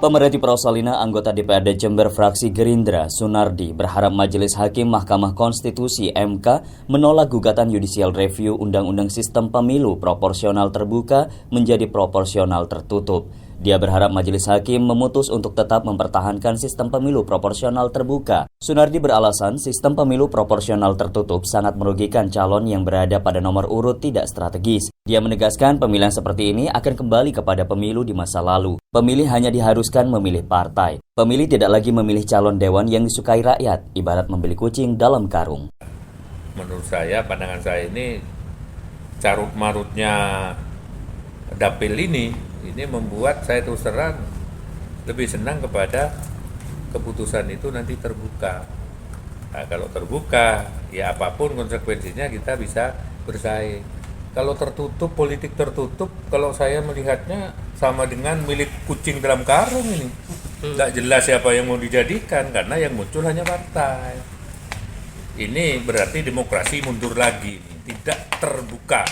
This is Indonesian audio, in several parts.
Pemerhati Prosalina, anggota DPRD Jember fraksi Gerindra, Sunardi, berharap Majelis Hakim Mahkamah Konstitusi (MK) menolak gugatan Judicial Review Undang-Undang Sistem Pemilu Proporsional Terbuka menjadi proporsional tertutup. Dia berharap Majelis Hakim memutus untuk tetap mempertahankan sistem pemilu proporsional terbuka. Sunardi beralasan sistem pemilu proporsional tertutup sangat merugikan calon yang berada pada nomor urut tidak strategis. Dia menegaskan pemilihan seperti ini akan kembali kepada pemilu di masa lalu. Pemilih hanya diharuskan memilih partai. Pemilih tidak lagi memilih calon dewan yang disukai rakyat, ibarat membeli kucing dalam karung. Menurut saya, pandangan saya ini carut marutnya dapil ini membuat saya terus terang lebih senang kepada keputusan itu nanti terbuka. Nah, kalau terbuka, ya apapun konsekuensinya kita bisa bersaing. Kalau tertutup, politik tertutup, kalau saya melihatnya sama dengan milik kucing dalam karung ini. Nggak jelas siapa yang mau dijadikan, karena yang muncul hanya partai. Ini berarti demokrasi mundur lagi, tidak terbuka.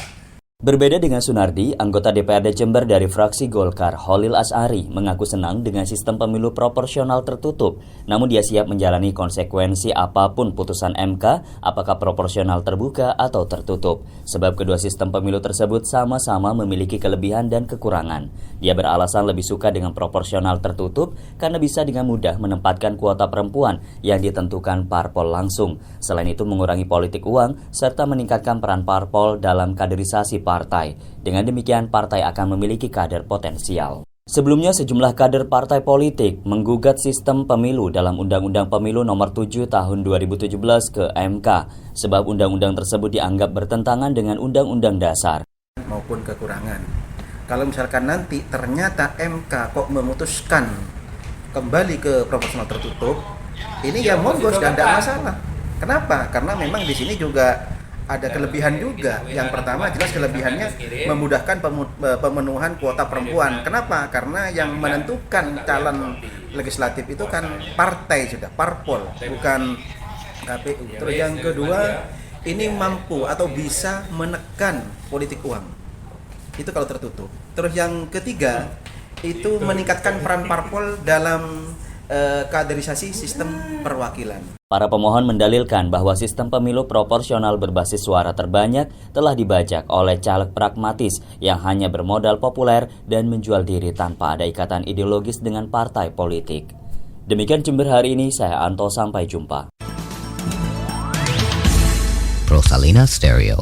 Berbeda dengan Sunardi, anggota DPRD Jember dari fraksi Golkar, Holil As'ari, mengaku senang dengan sistem pemilu proporsional tertutup. Namun dia siap menjalani konsekuensi apapun putusan MK, apakah proporsional terbuka atau tertutup. Sebab kedua sistem pemilu tersebut sama-sama memiliki kelebihan dan kekurangan. Dia beralasan lebih suka dengan proporsional tertutup karena bisa dengan mudah menempatkan kuota perempuan yang ditentukan parpol langsung. Selain itu mengurangi politik uang serta meningkatkan peran parpol dalam kaderisasi partai. Dengan demikian, partai akan memiliki kader potensial. Sebelumnya, sejumlah kader partai politik menggugat sistem pemilu dalam Undang-Undang Pemilu Nomor 7 Tahun 2017 ke MK, sebab undang-undang tersebut dianggap bertentangan dengan Undang-Undang Dasar. Maupun kekurangan. Kalau misalkan nanti ternyata MK kok memutuskan kembali ke proporsional tertutup, ini ya monggo, dan tidak masalah. Kenapa? Karena memang di sini juga ada kelebihan juga. Yang pertama jelas kelebihannya memudahkan pemenuhan kuota perempuan. Kenapa? Karena yang menentukan calon legislatif itu kan partai, sudah parpol, bukan KPU. Terus yang kedua, ini mampu atau bisa menekan politik uang. Itu kalau tertutup. Terus yang ketiga, itu meningkatkan peran parpol dalam kaderisasi sistem perwakilan. Para pemohon mendalilkan bahwa sistem pemilu proporsional berbasis suara terbanyak telah dibajak oleh caleg pragmatis yang hanya bermodal populer dan menjual diri tanpa ada ikatan ideologis dengan partai politik. Demikian Jember hari ini, saya Anto, sampai jumpa. Prosalina Stereo.